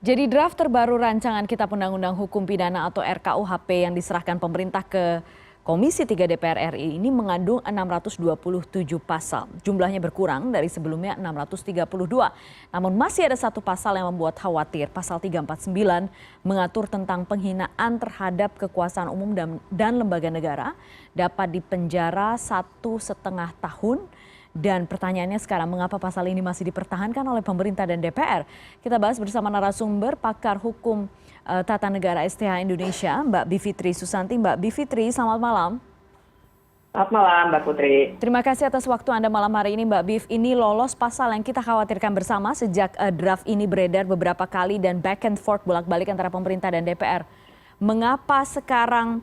Jadi draft terbaru rancangan Kitab Undang-Undang Hukum Pidana atau RKUHP yang diserahkan pemerintah ke Komisi 3 DPR RI ini mengandung 627 pasal. Jumlahnya berkurang dari sebelumnya 632. Namun masih ada satu pasal yang membuat khawatir. Pasal 349 mengatur tentang penghinaan terhadap kekuasaan umum dan lembaga negara dapat dipenjara 1,5 tahun. Dan pertanyaannya sekarang, mengapa pasal ini masih dipertahankan oleh pemerintah dan DPR? Kita bahas bersama narasumber pakar hukum tata negara STH Indonesia, Mbak Bivitri Susanti. Mbak Bivitri, selamat malam. Selamat malam, Mbak Putri. Terima kasih atas waktu Anda malam hari ini, Mbak Biv. Ini lolos pasal yang kita khawatirkan bersama sejak draft ini beredar beberapa kali dan back and forth bolak-balik antara pemerintah dan DPR. Mengapa sekarang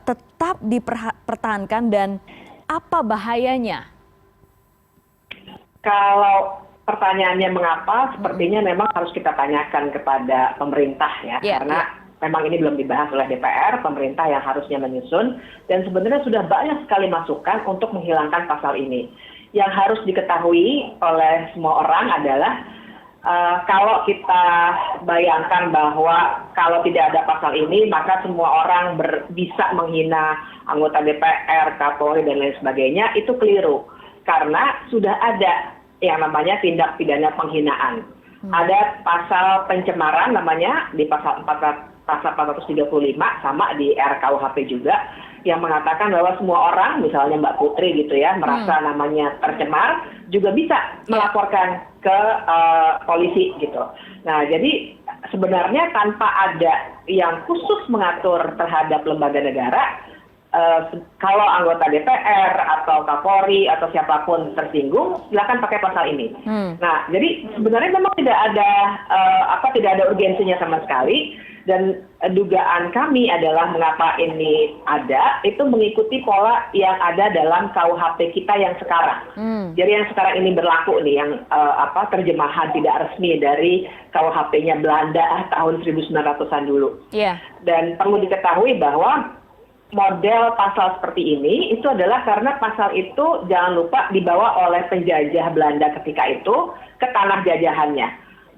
tetap dipertahankan dan apa bahayanya? Kalau pertanyaannya mengapa, sepertinya memang harus kita tanyakan kepada pemerintah ya, karena memang ini belum dibahas oleh DPR, pemerintah yang harusnya menyusun, dan sebenarnya sudah banyak sekali masukan untuk menghilangkan pasal ini. Yang harus diketahui oleh semua orang adalah kalau kita bayangkan bahwa kalau tidak ada pasal ini, maka semua orang bisa menghina anggota DPR, Kapolri, dan lain sebagainya, itu keliru. Karena sudah ada yang namanya tindak pidana penghinaan. Ada pasal pencemaran namanya di pasal 435 sama di RKUHP juga yang mengatakan bahwa semua orang, misalnya Mbak Putri gitu ya, merasa namanya tercemar, juga bisa melaporkan ke polisi gitu. Nah, jadi sebenarnya tanpa ada yang khusus mengatur terhadap lembaga negara, kalau anggota DPR atau Kapolri atau siapapun tersinggung, silakan pakai pasal ini. Nah, jadi sebenarnya memang tidak ada urgensinya sama sekali. Dan dugaan kami adalah mengapa ini ada, itu mengikuti pola yang ada dalam KUHP kita yang sekarang. Jadi yang sekarang ini berlaku nih, yang terjemahan tidak resmi dari KUHP-nya Belanda tahun 1900-an dulu. Dan perlu diketahui bahwa model pasal seperti ini itu adalah karena pasal itu jangan lupa dibawa oleh penjajah Belanda ketika itu ke tanah jajahannya.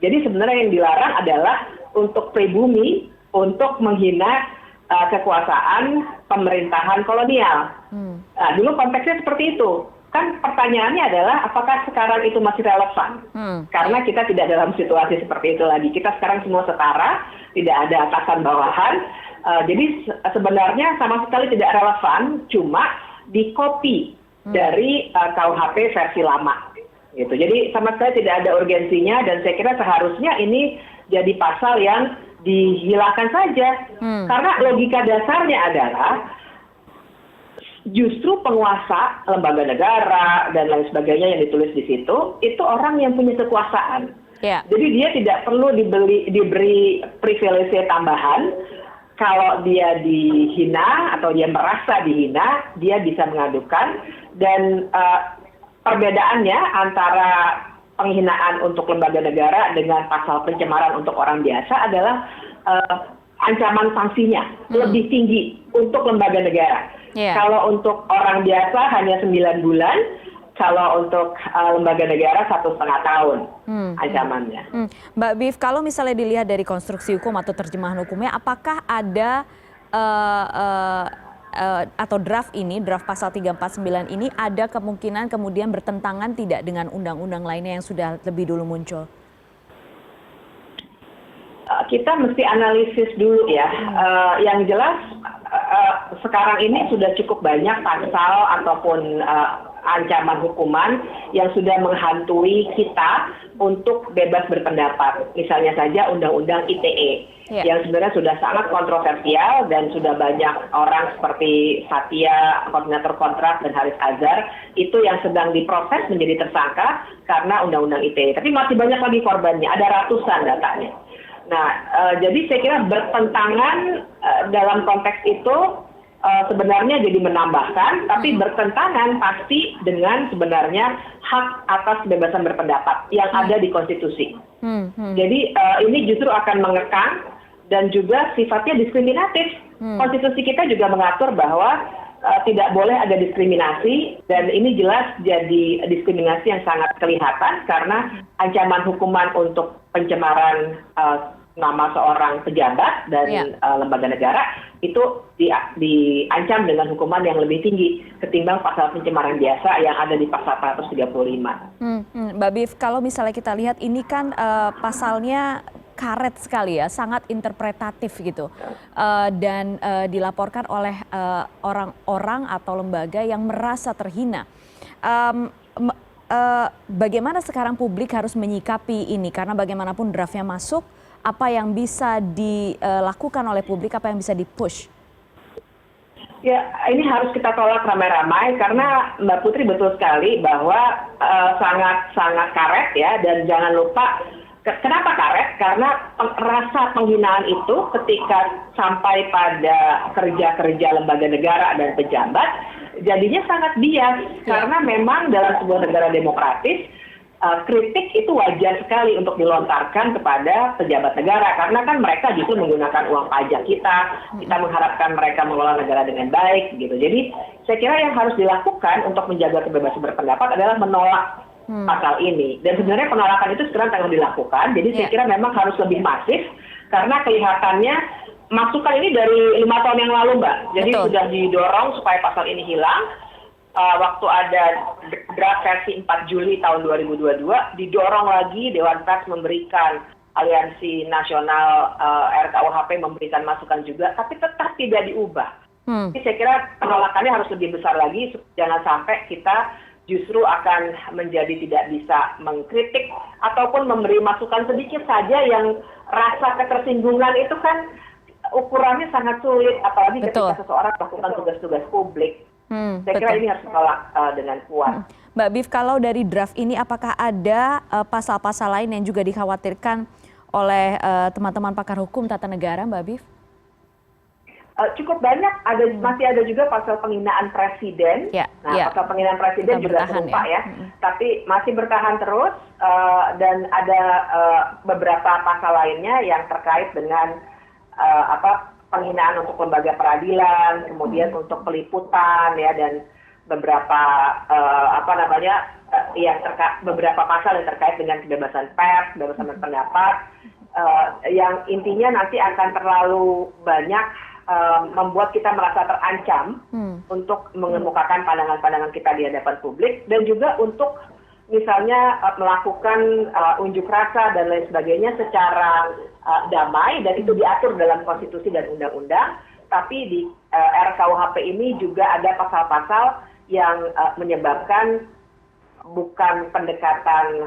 Jadi sebenarnya yang dilarang adalah untuk pribumi, untuk menghina kekuasaan pemerintahan kolonial. Nah, dulu konteksnya seperti itu. Kan pertanyaannya adalah apakah sekarang itu masih relevan? Karena kita tidak dalam situasi seperti itu lagi. Kita sekarang semua setara, tidak ada atasan bawahan. Jadi sebenarnya sama sekali tidak relevan, cuma di-copy dari KUHP versi lama. Gitu. Jadi sama sekali tidak ada urgensinya dan saya kira seharusnya ini jadi pasal yang dihilangkan saja. Karena logika dasarnya adalah justru penguasa lembaga negara dan lain sebagainya yang ditulis di situ, itu orang yang punya kekuasaan. Jadi dia tidak perlu diberi privilege tambahan. Kalau dia dihina atau dia merasa dihina, dia bisa mengadukan. Dan perbedaannya antara penghinaan untuk lembaga negara dengan pasal pencemaran untuk orang biasa adalah ancaman sanksinya lebih tinggi untuk lembaga negara. Kalau untuk orang biasa hanya 9 bulan, kalau untuk lembaga negara 1,5 tahun ancamannya. Mbak Biv, kalau misalnya dilihat dari konstruksi hukum atau terjemahan hukumnya, apakah ada atau draft pasal 349 ini ada kemungkinan kemudian bertentangan tidak dengan undang-undang lainnya yang sudah lebih dulu muncul? Kita mesti analisis dulu ya. Yang jelas sekarang ini sudah cukup banyak pasal ataupun ancaman hukuman yang sudah menghantui kita untuk bebas berpendapat. Misalnya saja Undang-Undang ITE yang sebenarnya sudah sangat kontroversial dan sudah banyak orang seperti Satya, koordinator kontrak, dan Haris Azhar itu yang sedang diproses menjadi tersangka karena Undang-Undang ITE. Tapi masih banyak lagi korbannya, ada ratusan datanya. Nah, jadi saya kira bertentangan dalam konteks itu sebenarnya jadi menambahkan, tapi bertentangan pasti dengan sebenarnya hak atas kebebasan berpendapat yang ada di konstitusi. Jadi ini justru akan mengekang dan juga sifatnya diskriminatif. Konstitusi kita juga mengatur bahwa tidak boleh ada diskriminasi, dan ini jelas jadi diskriminasi yang sangat kelihatan karena ancaman hukuman untuk pencemaran nama seorang pejabat dan lembaga negara itu diancam dengan hukuman yang lebih tinggi ketimbang pasal pencemaran biasa yang ada di pasal 435. Mbak Bif, kalau misalnya kita lihat ini kan pasalnya karet sekali ya, sangat interpretatif gitu, dan dilaporkan oleh orang-orang atau lembaga yang merasa terhina. Bagaimana sekarang publik harus menyikapi ini? Karena bagaimanapun draftnya masuk, apa yang bisa dilakukan oleh publik, apa yang bisa di-push? Ya, ini harus kita tolak ramai-ramai karena Mbak Putri betul sekali bahwa sangat karet ya, dan jangan lupa kenapa karet? Karena rasa penghinaan itu ketika sampai pada kerja-kerja lembaga negara dan pejabat jadinya sangat bias karena memang dalam sebuah negara demokratis kritik itu wajar sekali untuk dilontarkan kepada pejabat negara karena kan mereka justru menggunakan uang pajak kita mengharapkan mereka mengelola negara dengan baik gitu. Jadi saya kira yang harus dilakukan untuk menjaga kebebasan berpendapat adalah menolak pasal ini, dan sebenarnya penolakan itu sekarang tengah dilakukan. Jadi saya kira memang harus lebih masif karena kelihatannya masukan ini dari 5 tahun yang lalu, Mbak. Jadi sudah didorong supaya pasal ini hilang. Waktu ada draft versi 4 Juli tahun 2022 didorong lagi, Dewan Pers memberikan, Aliansi Nasional RKUHP memberikan masukan juga, tapi tetap tidak diubah. Jadi saya kira penolakannya harus lebih besar lagi, jangan sampai kita justru akan menjadi tidak bisa mengkritik ataupun memberi masukan sedikit saja yang rasa ketersinggungan itu kan ukurannya sangat sulit, apalagi ketika seseorang melakukan tugas-tugas publik. Saya kira ini harus ditolak dengan kuat. Mbak Bif, kalau dari draft ini apakah ada pasal-pasal lain yang juga dikhawatirkan oleh teman-teman pakar hukum tata negara, Mbak Bif? Cukup banyak, masih ada juga pasal penghinaan presiden. Pasal penghinaan presiden juga serupa ya. Tapi masih bertahan terus, dan ada beberapa pasal lainnya yang terkait dengan penghinaan untuk lembaga peradilan, kemudian untuk peliputan ya, dan beberapa beberapa pasal yang terkait dengan kebebasan pers, kebebasan berpendapat, yang intinya nanti akan terlalu banyak membuat kita merasa terancam untuk mengemukakan pandangan-pandangan kita di hadapan publik, dan juga untuk misalnya melakukan unjuk rasa dan lain sebagainya secara damai, dan itu diatur dalam konstitusi dan undang-undang. Tapi di RKUHP ini juga ada pasal-pasal yang menyebabkan bukan pendekatan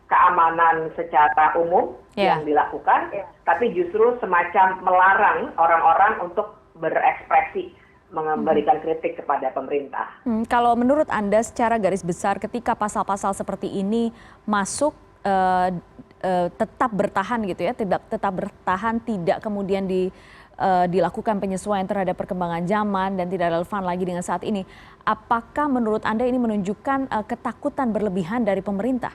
keamanan secara umum yang dilakukan, tapi justru semacam melarang orang-orang untuk berekspresi, memberikan kritik kepada pemerintah. Kalau menurut Anda secara garis besar ketika pasal-pasal seperti ini masuk, tetap bertahan gitu ya, tetap bertahan, tidak kemudian dilakukan penyesuaian terhadap perkembangan zaman dan tidak relevan lagi dengan saat ini, apakah menurut Anda ini menunjukkan ketakutan berlebihan dari pemerintah?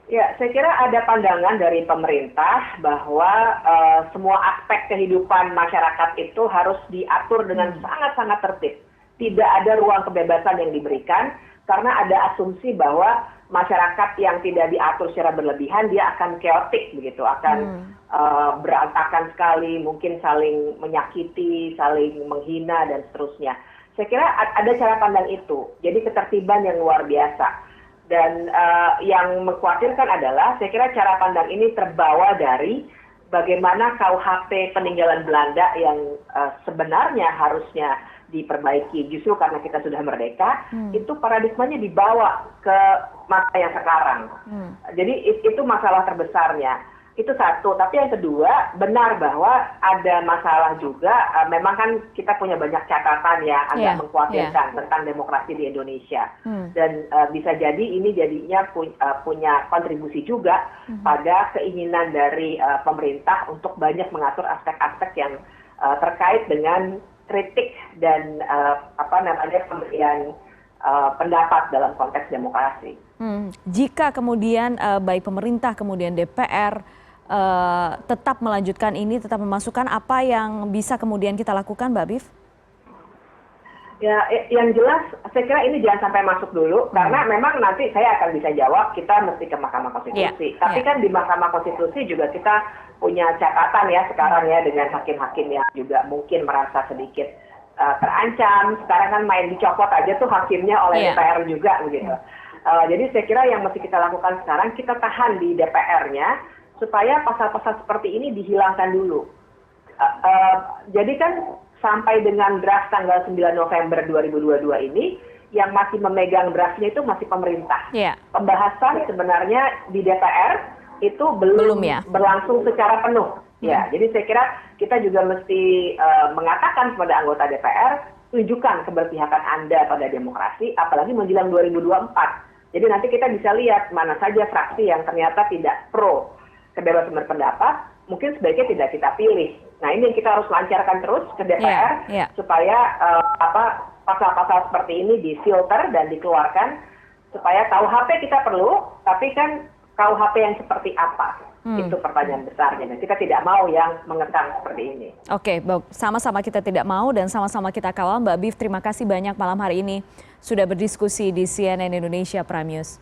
Ya, saya kira ada pandangan dari pemerintah bahwa semua aspek kehidupan masyarakat itu harus diatur dengan sangat-sangat tertib. Tidak ada ruang kebebasan yang diberikan karena ada asumsi bahwa masyarakat yang tidak diatur secara berlebihan dia akan chaotic begitu, akan berantakan sekali, mungkin saling menyakiti, saling menghina dan seterusnya. Saya kira ada cara pandang itu. Jadi ketertiban yang luar biasa. Dan yang mengkhawatirkan adalah, saya kira cara pandang ini terbawa dari bagaimana KUHP peninggalan Belanda yang sebenarnya harusnya diperbaiki. Justru karena kita sudah merdeka, itu paradigmanya dibawa ke masa yang sekarang. Jadi itu masalah terbesarnya. Itu satu. Tapi yang kedua, benar bahwa ada masalah juga. Memang kan kita punya banyak catatan ya, agak mengkhawatirkan tentang demokrasi di Indonesia. Dan bisa jadi ini jadinya punya kontribusi juga pada keinginan dari pemerintah untuk banyak mengatur aspek-aspek yang terkait dengan kritik dan pemberian pendapat dalam konteks demokrasi. Jika kemudian baik pemerintah kemudian DPR tetap melanjutkan ini, tetap memasukkan, apa yang bisa kemudian kita lakukan, Mbak Bif? Ya, yang jelas saya kira ini jangan sampai masuk dulu karena memang nanti saya akan bisa jawab kita mesti ke Mahkamah Konstitusi. Tapi kan di Mahkamah Konstitusi juga kita punya catatan ya sekarang ya dengan hakim-hakim yang juga mungkin merasa sedikit terancam. Sekarang kan main dicopot aja tuh hakimnya oleh DPR juga begitu. Jadi saya kira yang mesti kita lakukan sekarang kita tahan di DPR-nya supaya pasal-pasal seperti ini dihilangkan dulu. Jadi kan sampai dengan draft tanggal 9 November 2022 ini, yang masih memegang draftnya itu masih pemerintah. Pembahasan sebenarnya di DPR itu belum berlangsung secara penuh. Ya, jadi saya kira kita juga mesti mengatakan kepada anggota DPR, tunjukkan keberpihakan Anda pada demokrasi, apalagi menjelang 2024. Jadi nanti kita bisa lihat mana saja fraksi yang ternyata tidak pro kebebasan berpendapat, mungkin sebaiknya tidak kita pilih. Nah ini yang kita harus lancarkan terus ke DPR supaya pasal-pasal seperti ini difilter dan dikeluarkan supaya KUHP kita perlu, tapi kan KUHP yang seperti apa? Itu pertanyaan besarnya. Nah, kita tidak mau yang mengekang seperti ini. Oke, sama-sama kita tidak mau dan sama-sama kita kawal. Mbak Bif, terima kasih banyak malam hari ini sudah berdiskusi di CNN Indonesia Prime News.